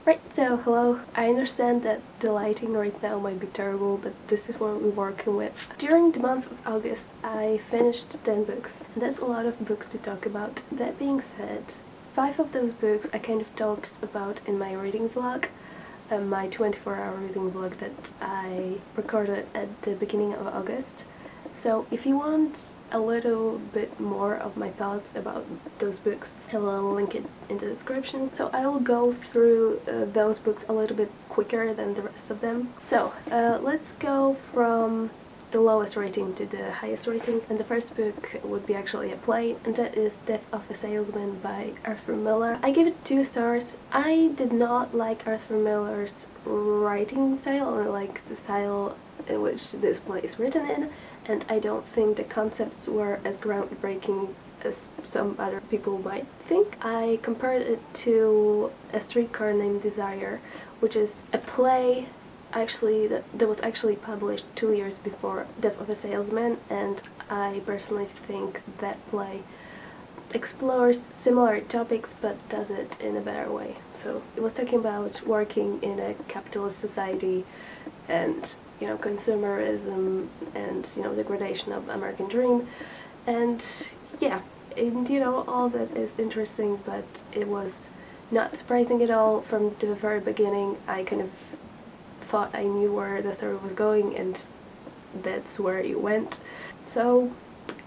Right, so hello. I understand that the lighting right now might be terrible, but this is what we're working with. During the month of August, I finished 10 books, and that's a lot of books to talk about. That being said, 5 of those books I kind of talked about in my reading vlog, my 24-hour reading vlog that I recorded at the beginning of August. So if you want a little bit more of my thoughts about those books, I will link it in the description. So I will go through those books a little bit quicker than the rest of them. So let's go from the lowest rating to the highest rating, and the first book would be actually a play, and that is Death of a Salesman by Arthur Miller. I gave it 2 stars. I did not like Arthur Miller's writing style, or like the style in which this play is written in, and I don't think the concepts were as groundbreaking as some other people might think. I compared it to A Streetcar Named Desire, which is a play that was actually published 2 years before Death of a Salesman, and I personally think that play explores similar topics but does it in a better way. So it was talking about working in a capitalist society and, you know, consumerism and, you know, degradation of American dream, and yeah, and you know, all that is interesting, but it was not surprising at all. From the very beginning I kind of thought I knew where the story was going, and that's where it went. So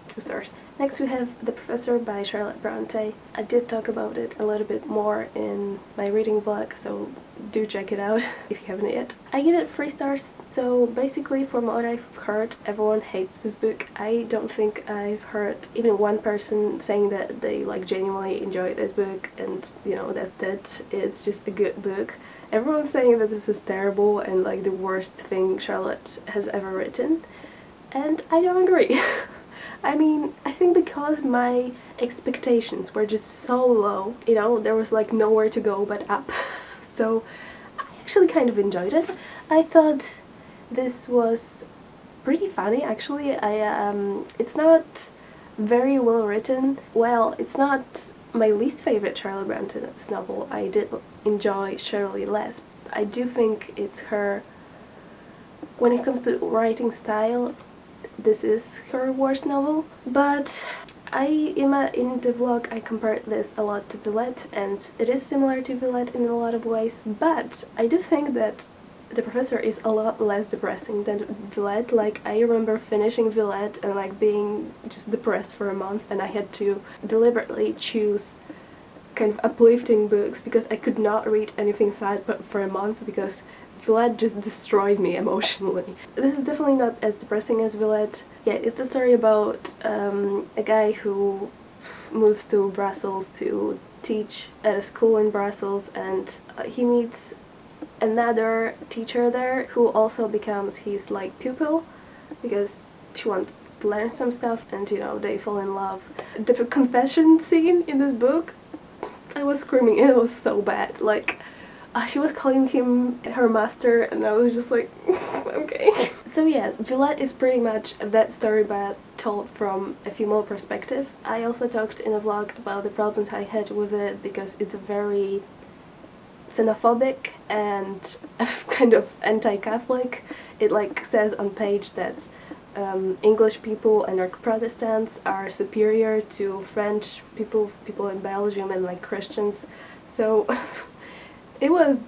2 stars. Next we have The Professor by Charlotte Bronte. I did talk about it a little bit more in my reading vlog, so do check it out if you haven't yet. I give it 3 stars. So basically, from what I've heard, everyone hates this book. I don't think I've heard even one person saying that they like genuinely enjoyed this book and, you know, that it's just a good book. Everyone's saying that this is terrible and like the worst thing Charlotte has ever written, and I don't agree. I mean, I think because my expectations were just so low, you know, there was like nowhere to go but up. So I actually kind of enjoyed it. I thought this was pretty funny, actually. It's not very well written. Well, it's not my least favorite Charlotte Bronte's novel. I did enjoy Shirley less. I do think it's her, when it comes to writing style, this is her worst novel. But in the vlog I compared this a lot to Villette, and it is similar to Villette in a lot of ways, but I do think that The Professor is a lot less depressing than Villette. Like, I remember finishing Villette and like being just depressed for a month, and I had to deliberately choose kind of uplifting books because I could not read anything sad for a month because Villette just destroyed me emotionally. This is definitely not as depressing as Villette. Yeah, it's a story about a guy who moves to Brussels to teach at a school in Brussels, and he meets another teacher there who also becomes his like pupil because she wants to learn some stuff, and you know, they fall in love. The confession scene in this book, I was screaming. It was so bad. Like, she was calling him her master, and I was just like, okay. So yes, Villette is pretty much that story but told from a female perspective. I also talked in a vlog about the problems I had with it because it's very xenophobic and kind of anti-Catholic. It like says on page that English people and Protestants are superior to French people in Belgium, and like Christians. So it was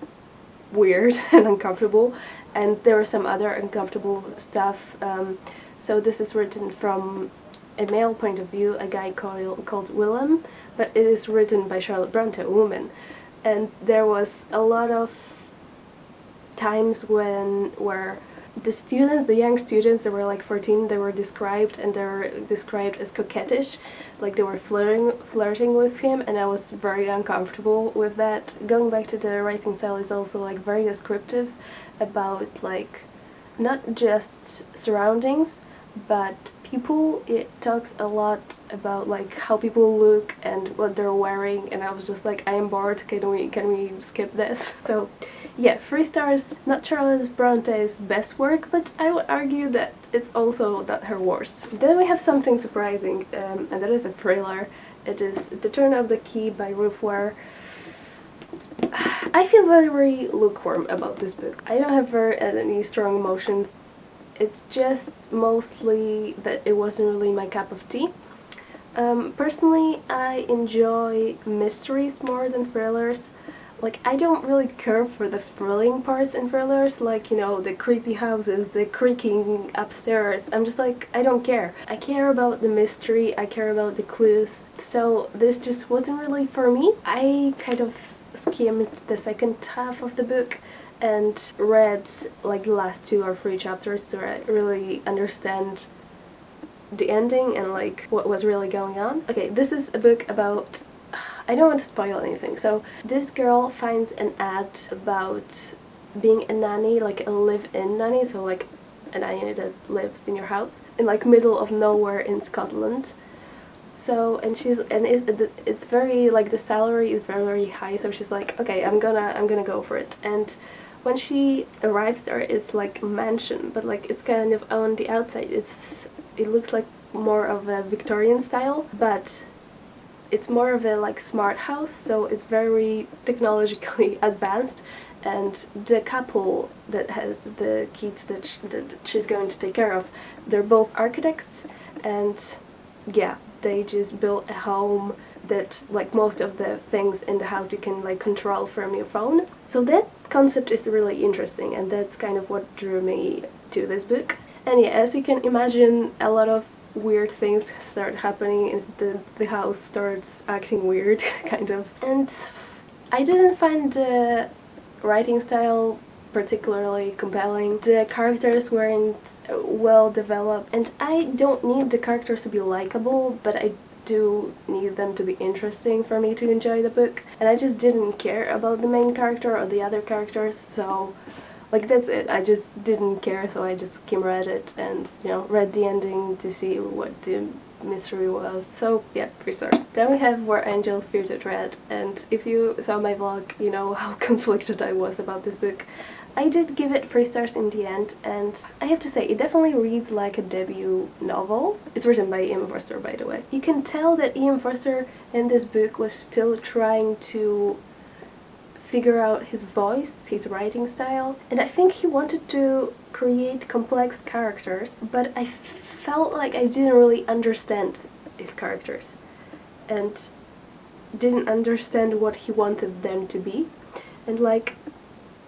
weird and uncomfortable, and there was some other uncomfortable stuff. So this is written from a male point of view, a guy called Willem, but it is written by Charlotte Bronte, a woman. And there was a lot of times where the young students, they were like 14, they were described as coquettish, like they were flirting with him, and I was very uncomfortable with that. Going back to the writing style is also like very descriptive about like not just surroundings but people. It talks a lot about like how people look and what they're wearing, and I was just like, I am bored, can we skip this? So yeah, 3 stars. Not Charlotte Bronte's best work, but I would argue that it's also not her worst. Then we have something surprising, and that is a thriller. It is The Turn of the Key by Ruth. I feel very, very lukewarm about this book. I don't have any strong emotions. It's just mostly that it wasn't really my cup of tea. Personally, I enjoy mysteries more than thrillers. Like, I don't really care for the thrilling parts in thrillers, like, you know, the creepy houses, the creaking upstairs. I'm just like, I don't care. I care about the mystery, I care about the clues. So this just wasn't really for me. I kind of skimmed the second half of the book and read like the last 2 or 3 chapters to really understand the ending and like what was really going on. Okay, this is a book about, I don't want to spoil anything. So this girl finds an ad about being a nanny, like a live-in nanny, so like a nanny that lives in your house in like middle of nowhere in Scotland. So it's very like the salary is very, very high, so she's like, okay, I'm gonna go for it. And when she arrives there, it's like a mansion, but like it's kind of on the outside, it looks like more of a Victorian style, but it's more of a like smart house, so it's very technologically advanced. And the couple that has the kids that she's going to take care of, they're both architects, and yeah, they just built a home that like most of the things in the house you can like control from your phone. So that concept is really interesting, and that's kind of what drew me to this book. And yeah, as you can imagine, a lot of weird things start happening and the house starts acting weird, kind of. And I didn't find the writing style particularly compelling. The characters weren't well developed, and I don't need the characters to be likable, but I do need them to be interesting for me to enjoy the book. And I just didn't care about the main character or the other characters, so like that's it. I just didn't care, so I just read it and, you know, read the ending to see what the mystery was. So yeah, 3 stars. Then we have Where Angels Fear to Tread, and if you saw my vlog, you know how conflicted I was about this book. I did give it 3 stars in the end, and I have to say, it definitely reads like a debut novel. It's written by Ian Forster, by the way. You can tell that Ian Forster in this book was still trying to figure out his voice, his writing style, and I think he wanted to create complex characters, but I felt like I didn't really understand his characters and didn't understand what he wanted them to be. And like,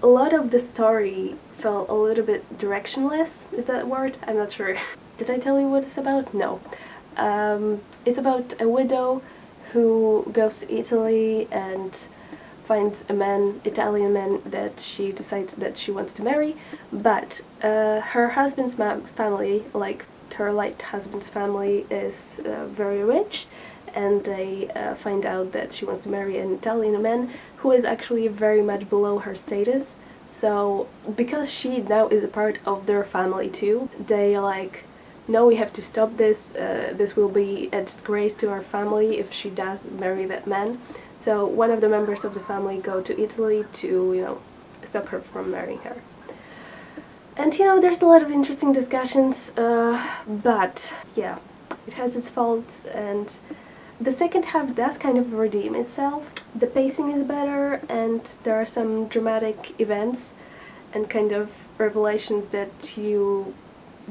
a lot of the story felt a little bit directionless. Is that a word? I'm not sure. Did I tell you what it's about? No. It's about a widow who goes to Italy and finds a man, Italian man, that she decides that she wants to marry, but her husband's family, like her late husband's family, is very rich, and they find out that she wants to marry an Italian man who is actually very much below her status. So because she now is a part of their family too, they like, no, we have to stop this, this will be a disgrace to our family if she does marry that man. So one of the members of the family go to Italy to, you know, stop her from marrying her. And, you know, there's a lot of interesting discussions, but yeah, it has its faults, and the second half does kind of redeem itself. The pacing is better, and there are some dramatic events and kind of revelations that you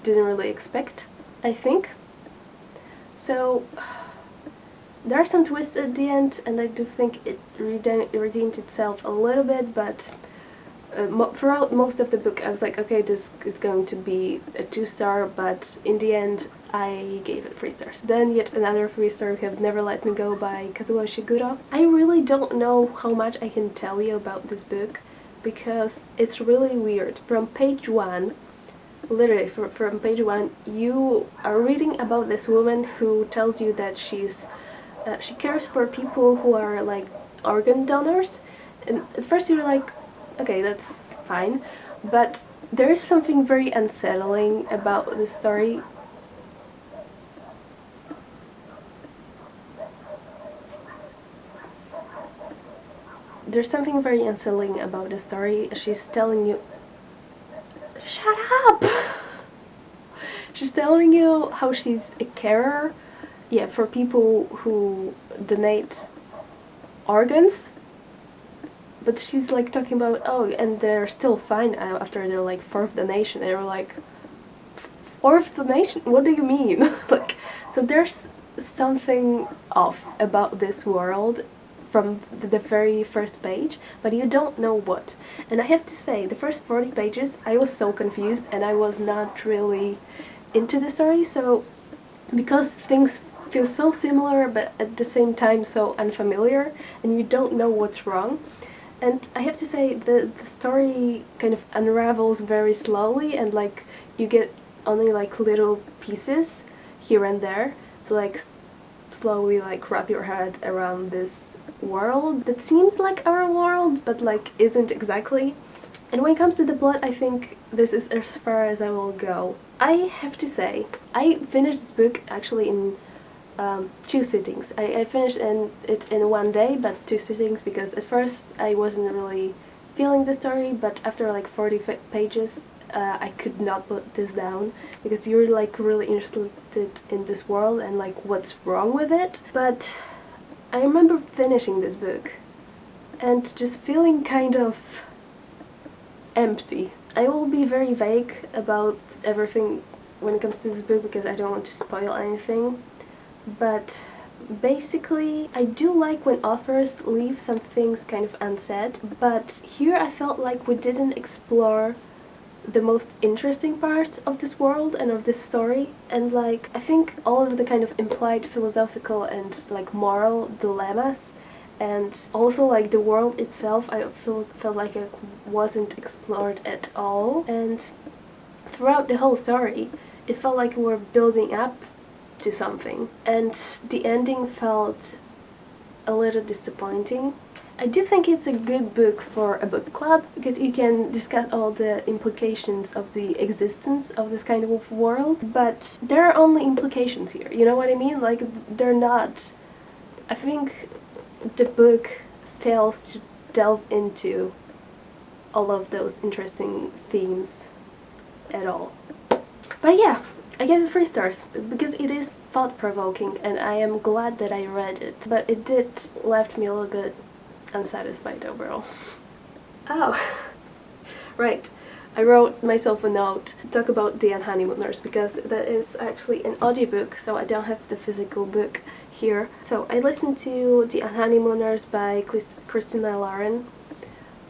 didn't really expect, I think. So there are some twists at the end, and I do think it redeemed itself a little bit, but throughout most of the book I was like, okay, this is going to be a 2-star, but in the end I gave it 3 stars. Then yet another 3-star, Have Never Let Me Go by Kazuo Ishiguro. I really don't know how much I can tell you about this book, because it's really weird. From page 1, literally from page 1, you are reading about this woman who tells you that she cares for people who are like organ donors, and at first you're like, okay, that's fine, but there is something very unsettling about this story. There's something very unsettling about the story. She's telling you, shut up! She's telling you how she's a carer, yeah, for people who donate organs, but she's like talking about, oh, and they're still fine after their like fourth donation, and we're like, fourth donation? What do you mean? Like, so there's something off about this world from the very first page, but you don't know what. And I have to say, the first 40 pages I was so confused and I was not really into the story, so because things feel so similar but at the same time so unfamiliar and you don't know what's wrong. And I have to say, the story kind of unravels very slowly, and like you get only like little pieces here and there to like slowly like wrap your head around this world that seems like our world but like isn't exactly. And when it comes to the plot, I think this is as far as I will go. I have to say, I finished this book actually in 2 sittings. I finished it in one day, but 2 sittings, because at first I wasn't really feeling the story, but after like 40 pages I could not put this down, because you're like really interested in this world and like what's wrong with it. But I remember finishing this book and just feeling kind of empty. I will be very vague about everything when it comes to this book because I don't want to spoil anything, but basically I do like when authors leave some things kind of unsaid, but here I felt like we didn't explore the most interesting parts of this world and of this story. And like, I think all of the kind of implied philosophical and like moral dilemmas, and also like the world itself, I felt like it wasn't explored at all. And throughout the whole story it felt like we were building up to something, and the ending felt a little disappointing. I do think it's a good book for a book club because you can discuss all the implications of the existence of this kind of world, but there are only implications here, you know what I mean? Like, they're not... I think the book fails to delve into all of those interesting themes at all. But yeah, I gave it 3 stars because it is thought-provoking and I am glad that I read it, but it did left me a little bit unsatisfied overall. Oh, right. I wrote myself a note to talk about the Unhoneymooners because that is actually an audiobook, so I don't have the physical book here. So I listened to the Unhoneymooners by Christina Lauren.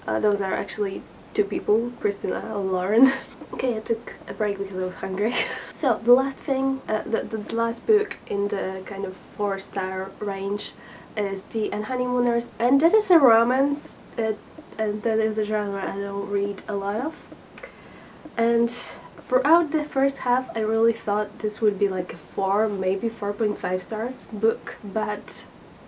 Those are actually 2 people, Christina and Lauren. Okay, I took a break because I was hungry. So the last thing, the last book in the kind of 4-star range is the Unhoneymooners, and that is a romance, and that is a genre I don't read a lot of. And throughout the first half I really thought this would be like a 4, maybe 4.5 stars book, but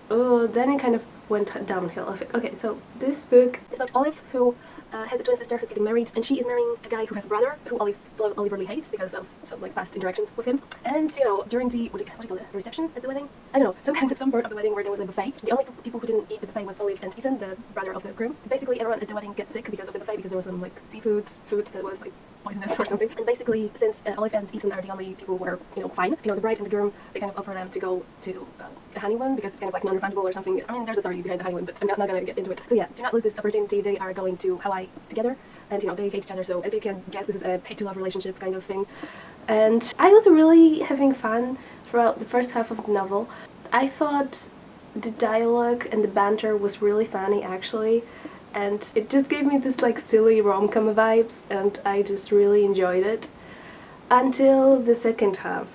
then it kind of went downhill. Okay, so this book is about Olive, who has a twin sister who's getting married, and she is marrying a guy who has a brother who Olive really hates because of some like past interactions with him. And you know, during the what do you call it, the reception at the wedding? I don't know, some part of the wedding where there was a buffet. The only people who didn't eat the buffet was Olive and Ethan, the brother of the groom. Basically, everyone at the wedding gets sick because of the buffet, because there was some like food that was like poisonous or something. And basically, since Olive and Ethan are the only people who are, you know, fine, you know, the bride and the groom, they kind of offer them to go to a honeymoon because it's kind of like non-refundable or something. I mean, there's a story behind the honeymoon, but I'm not gonna get into it. So yeah, do not lose this opportunity. They are going to Hawaii together, and you know, they hate each other, so as you can guess, this is a hate-to-love relationship kind of thing. And I was really having fun throughout the first half of the novel. I thought the dialogue and the banter was really funny, actually, and it just gave me this like silly rom-com vibes, and I just really enjoyed it until the second half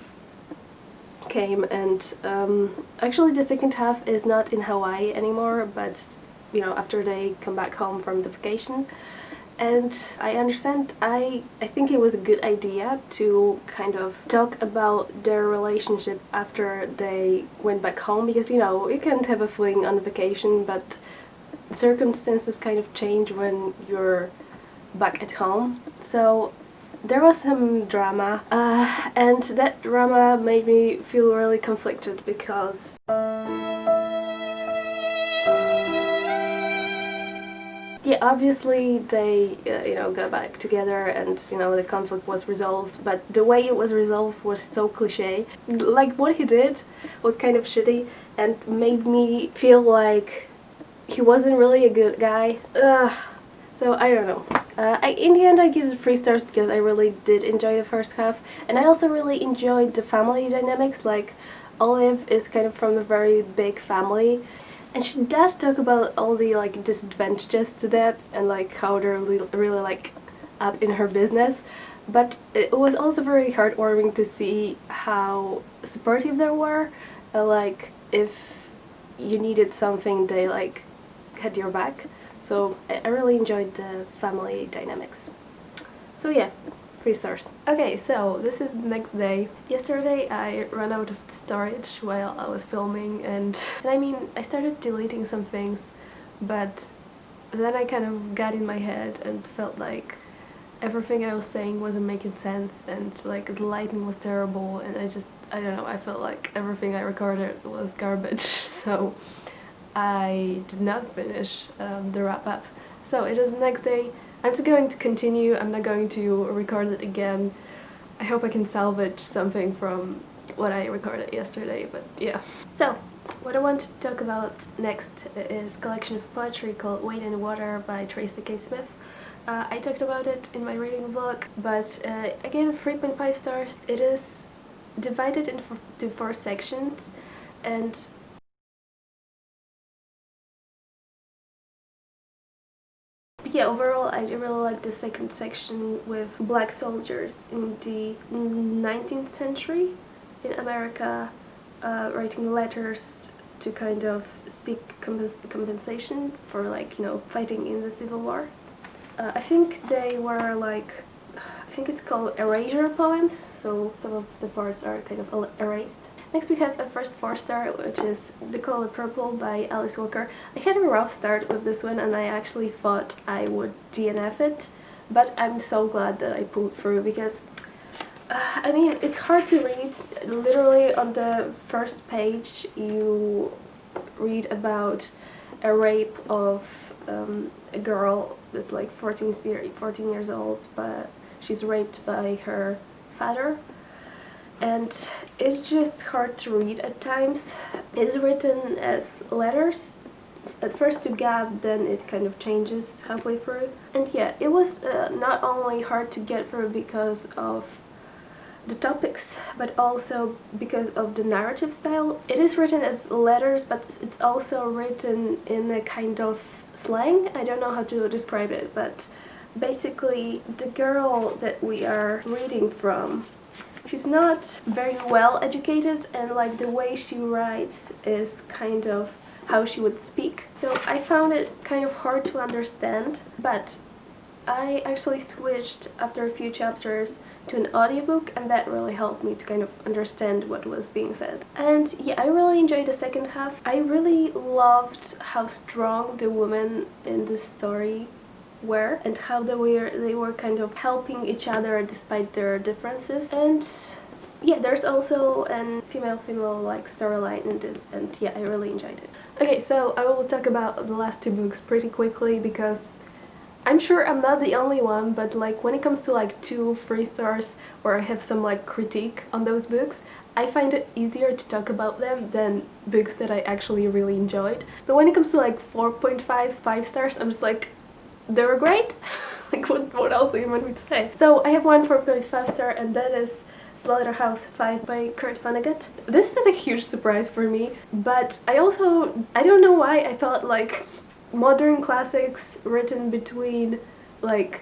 came. And actually the second half is not in Hawaii anymore, but you know, after they come back home from the vacation. And I understand, I think it was a good idea to kind of talk about their relationship after they went back home, because you know, you can't have a fling on vacation, but circumstances kind of change when you're back at home. So there was some drama, and that drama made me feel really conflicted because yeah, obviously they, you know, got back together and, you know, the conflict was resolved, but the way it was resolved was so cliche. Like, what he did was kind of shitty and made me feel like he wasn't really a good guy. So I don't know. In the end I give it 3 stars because I really did enjoy the first half, and I also really enjoyed the family dynamics. Like, Olive is kind of from a very big family, and she does talk about all the like disadvantages to that and like how they're really like up in her business. But it was also very heartwarming to see how supportive they were. Like, if you needed something, they like had your back. So I really enjoyed the family dynamics. So yeah, 3 stars. Okay, so this is the next day. Yesterday I ran out of storage while I was filming, and I mean, I started deleting some things, but then I kind of got in my head and felt like everything I was saying wasn't making sense, and like the lighting was terrible, and I don't know, I felt like everything I recorded was garbage. So I did not finish the wrap-up. So it is the next day. I'm just going to continue. I'm not going to record it again. I hope I can salvage something from what I recorded yesterday, but yeah. So, what I want to talk about next is a collection of poetry called Wade in the Water by Tracy Smith. I talked about it in my reading vlog, but again, 3.5 stars. It is divided into 4 sections, and yeah, overall I really like the second section with black soldiers in the 19th century in America, writing letters to kind of seek compensation for, like, you know, fighting in the Civil War. I think they were like, I think it's called erasure poems, so some of the parts are kind of erased. Next we have a first forster, which is The Color Purple by Alice Walker. I had a rough start with this one, and I actually thought I would DNF it, but I'm so glad that I pulled through, because I mean, it's hard to read. Literally on the first page you read about a rape of a girl that's like 14 years old, but she's raped by her father. And it's just hard to read at times. It's written as letters, at first to Gab, then it kind of changes halfway through. And yeah, it was not only hard to get through because of the topics, but also because of the narrative style. It is written as letters, but it's also written in a kind of slang. I don't know how to describe it, but basically the girl that we are reading from, she's not very well educated, and like the way she writes is kind of how she would speak. So I found it kind of hard to understand, but I actually switched after a few chapters to an audiobook, and that really helped me to kind of understand what was being said. And yeah, I really enjoyed the second half. I really loved how strong the women in this story were, and how they were kind of helping each other despite their differences. And yeah, there's also a female like storyline in this, and yeah, I really enjoyed it. Okay, so I will talk about the last 2 books pretty quickly, because I'm sure I'm not the only one, but like when it comes to like 2, 3 stars where I have some like critique on those books, I find it easier to talk about them than books that I actually really enjoyed. But when it comes to like 4.5, 5 stars, I'm just like, they were great. Like, what else do you want me to say? So I have one 4.5 star, and that is Slaughterhouse 5 by vonnegut. This is a huge surprise for me, but I don't know why I thought like modern classics written between like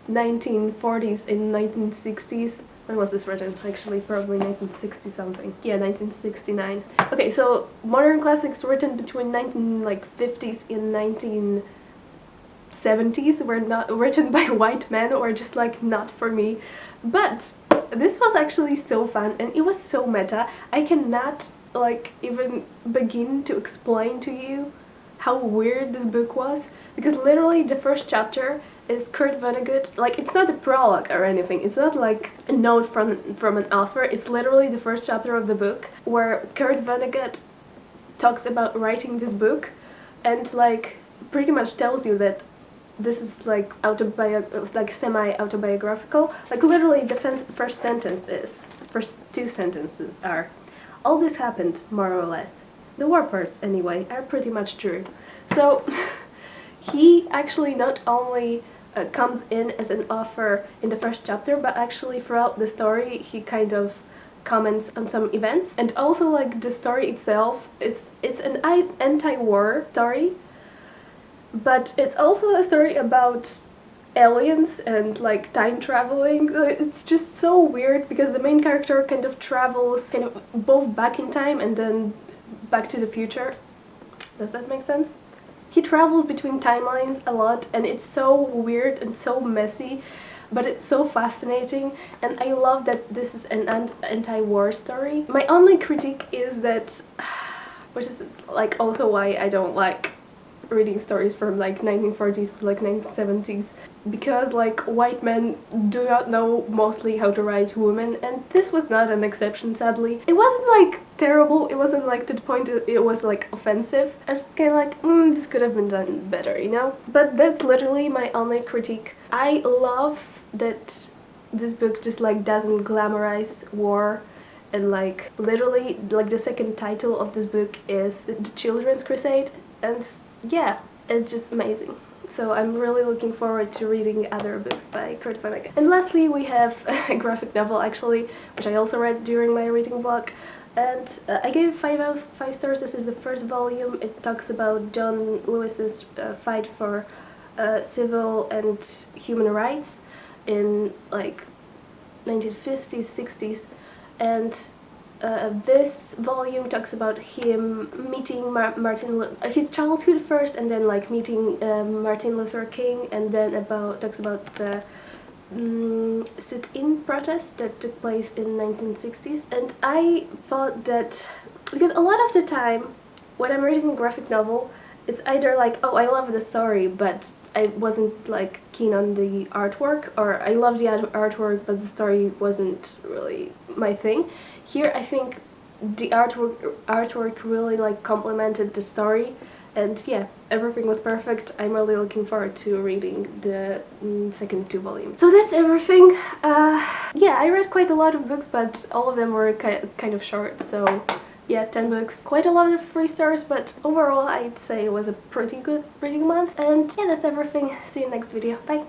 1940s and 1960s. When was this written? Actually, probably 1960 something. Yeah, 1969. Okay, so modern classics written between 1950s and 1970s were not written by white men, or just like not for me. But this was actually so fun, and it was so meta. I cannot like even begin to explain to you how weird this book was, because literally the first chapter is Vonnegut. Like, it's not a prologue or anything, it's not like a note from an author, it's literally the first chapter of the book where Vonnegut talks about writing this book, and like pretty much tells you that this is like semi-autobiographical. Like, literally the first 2 sentences are, all this happened, more or less. The war parts, anyway, are pretty much true. So he actually not only comes in as an author in the first chapter, but actually throughout the story he kind of comments on some events. And also, like, the story itself, it's an anti-war story, but it's also a story about aliens and like time traveling. It's just so weird because the main character kind of travels kind of both back in time and then back to the future. Does that make sense? He travels between timelines a lot, and it's so weird and so messy, but it's so fascinating, and I love that this is an anti-war story. My only critique is that, which is like also why I don't like reading stories from like 1940s to like 1970s, because like white men do not know mostly how to write women, and this was not an exception, sadly. It wasn't like terrible, it wasn't like to the point that it was like offensive. I'm just kind of like, this could have been done better, you know? But that's literally my only critique. I love that this book just like doesn't glamorize war, and like literally like the second title of this book is The Children's Crusade, and yeah, it's just amazing. So I'm really looking forward to reading other books by Vonnegut. And lastly, we have a graphic novel, actually, which I also read during my reading blog, and I gave it 5 stars. This is the first volume. It talks about John Lewis's fight for civil and human rights in like 1950s, 60s, and this volume talks about him meeting his childhood first, and then like meeting Martin Luther King, and then talks about the sit-in protest that took place in 1960s. And I thought that, because a lot of the time when I'm reading a graphic novel, it's either like, oh, I love the story, but I wasn't like keen on the artwork, or I love the artwork but the story wasn't really my thing. Here I think the artwork really like complemented the story, and yeah, everything was perfect. I'm really looking forward to reading the second 2 volumes. So that's everything. Yeah, I read quite a lot of books, but all of them were kind of short, so yeah, 10 books. Quite a lot of 3 stars, but overall I'd say it was a pretty good reading month. And yeah, that's everything. See you next video. Bye!